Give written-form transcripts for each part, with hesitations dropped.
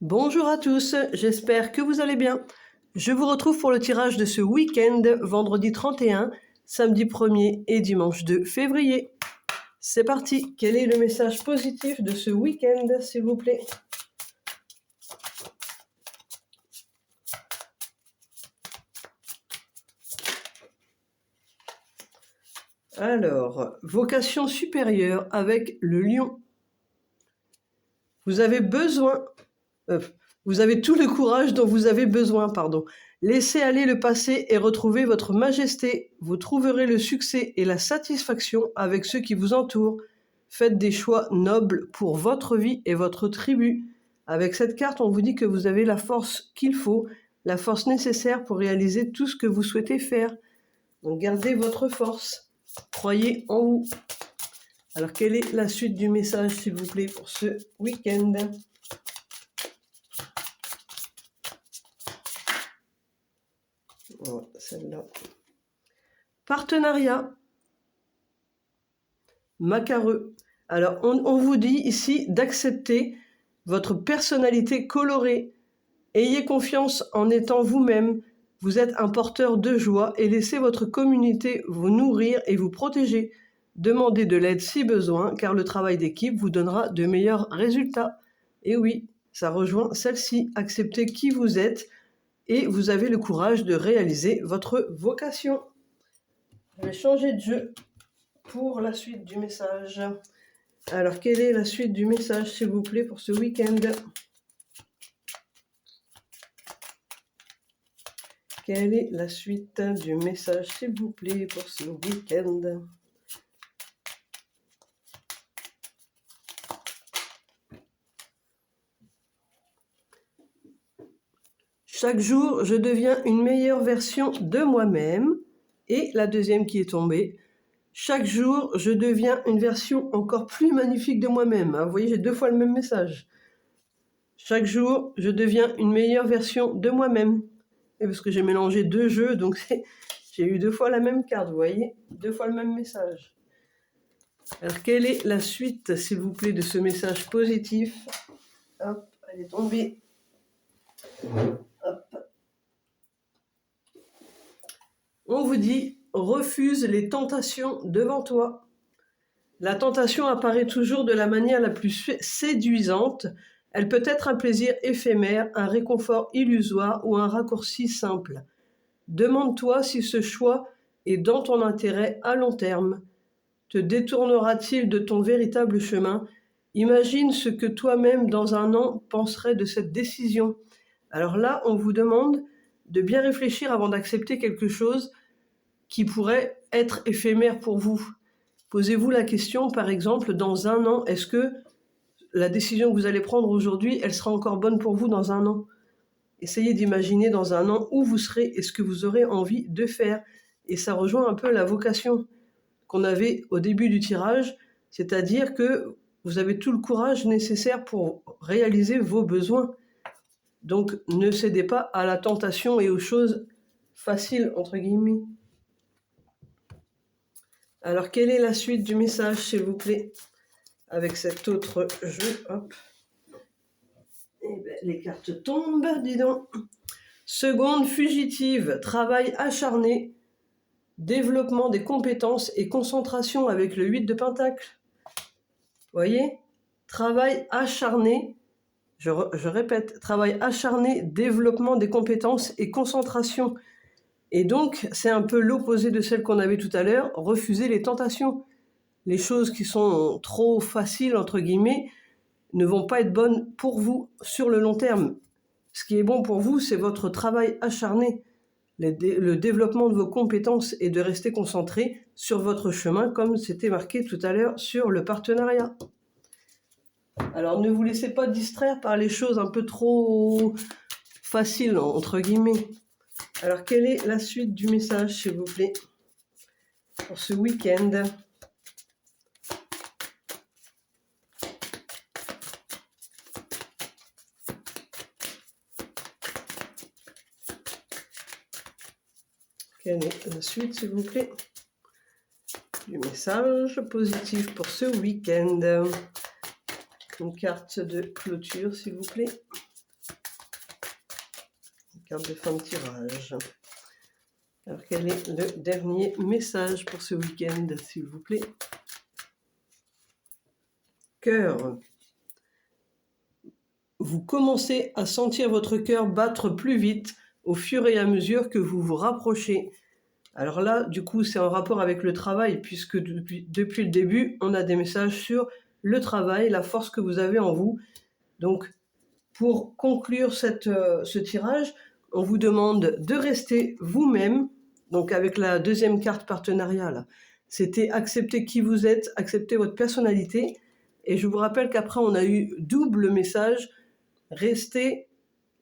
Bonjour à tous, j'espère que vous allez bien. Je vous retrouve pour le tirage de ce week-end, vendredi 31, samedi 1er et dimanche 2 février. C'est parti, quel est le message positif de ce week-end, s'il vous plaît? Alors, vocation supérieure avec le lion. Vous avez tout le courage dont vous avez besoin, pardon. Laissez aller le passé et retrouvez votre majesté. Vous trouverez le succès et la satisfaction avec ceux qui vous entourent. Faites des choix nobles pour votre vie et votre tribu. Avec cette carte, on vous dit que vous avez la force qu'il faut, la force nécessaire pour réaliser tout ce que vous souhaitez faire. Donc gardez votre force. Croyez en vous. Alors, quelle est la suite du message, s'il vous plaît, pour ce week-end? Oh, celle-là. Partenariat. Macareux. Alors, on vous dit ici d'accepter votre personnalité colorée. Ayez confiance en étant vous-même. Vous êtes un porteur de joie et laissez votre communauté vous nourrir et vous protéger. Demandez de l'aide si besoin, car le travail d'équipe vous donnera de meilleurs résultats. Et oui, ça rejoint celle-ci. Acceptez qui vous êtes et vous avez le courage de réaliser votre vocation. Je vais changer de jeu pour la suite du message. Alors, quelle est la suite du message, s'il vous plaît, pour ce week-end? Quelle est la suite du message, s'il vous plaît, pour ce week-end? Chaque jour, je deviens une meilleure version de moi-même. Et la deuxième qui est tombée. Chaque jour, je deviens une version encore plus magnifique de moi-même. Vous voyez, j'ai 2 fois le même message. Chaque jour, je deviens une meilleure version de moi-même. Et parce que j'ai mélangé 2 jeux, donc j'ai eu 2 fois la même carte, vous voyez, 2 fois le même message. Alors, quelle est la suite, s'il vous plaît, de ce message positif? Hop, elle est tombée. Hop. On vous dit, refuse les tentations devant toi. La tentation apparaît toujours de la manière la plus séduisante. Elle peut être un plaisir éphémère, un réconfort illusoire ou un raccourci simple. Demande-toi si ce choix est dans ton intérêt à long terme. Te détournera-t-il de ton véritable chemin? Imagine ce que toi-même dans un an penserais de cette décision. Alors là, on vous demande de bien réfléchir avant d'accepter quelque chose qui pourrait être éphémère pour vous. Posez-vous la question, par exemple, dans un an, est-ce que la décision que vous allez prendre aujourd'hui, elle sera encore bonne pour vous dans un an? Essayez d'imaginer dans un an où vous serez et ce que vous aurez envie de faire. Et ça rejoint un peu la vocation qu'on avait au début du tirage, c'est-à-dire que vous avez tout le courage nécessaire pour réaliser vos besoins. Donc, ne cédez pas à la tentation et aux choses faciles, entre guillemets. Alors, quelle est la suite du message, s'il vous plaît, avec cet autre jeu? Hop. Eh bien, les cartes tombent, dis donc. Seconde fugitive, travail acharné, développement des compétences et concentration avec le 8 de Pentacle. Vous voyez? Travail acharné, je répète, travail acharné, développement des compétences et concentration. Et donc, c'est un peu l'opposé de celle qu'on avait tout à l'heure, refuser les tentations. Les choses qui sont trop faciles, entre guillemets, ne vont pas être bonnes pour vous sur le long terme. Ce qui est bon pour vous, c'est votre travail acharné, le développement de vos compétences et de rester concentré sur votre chemin, comme c'était marqué tout à l'heure sur le partenariat. Alors, ne vous laissez pas distraire par les choses un peu trop faciles, entre guillemets. Alors, quelle est la suite du message, s'il vous plaît, pour ce week-end? Quelle est la suite, s'il vous plaît, du message positif pour ce week-end? Une carte de clôture, s'il vous plaît. Carte de fin de tirage. Alors, quel est le dernier message pour ce week-end, s'il vous plaît? Cœur. Vous commencez à sentir votre cœur battre plus vite au fur et à mesure que vous vous rapprochez. Alors là, du coup, c'est en rapport avec le travail, puisque depuis le début, on a des messages sur le travail, la force que vous avez en vous. Donc, pour conclure ce tirage, on vous demande de rester vous-même. Donc, avec la deuxième carte partenariat, c'était accepter qui vous êtes, accepter votre personnalité. Et je vous rappelle qu'après, on a eu double message, restez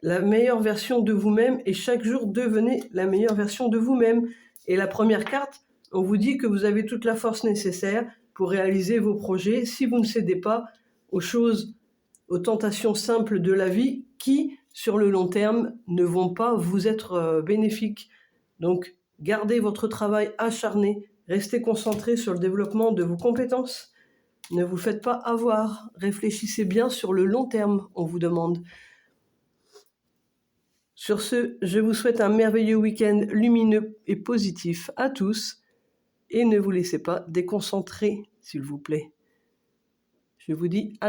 la meilleure version de vous-même et chaque jour, devenez la meilleure version de vous-même. Et la première carte, on vous dit que vous avez toute la force nécessaire pour réaliser vos projets si vous ne cédez pas aux tentations simples de la vie qui, sur le long terme, ne vont pas vous être bénéfiques. Donc, gardez votre travail acharné, restez concentré sur le développement de vos compétences. Ne vous faites pas avoir, réfléchissez bien sur le long terme, on vous demande. Sur ce, je vous souhaite un merveilleux week-end lumineux et positif à tous et ne vous laissez pas déconcentrer, s'il vous plaît. Je vous dis à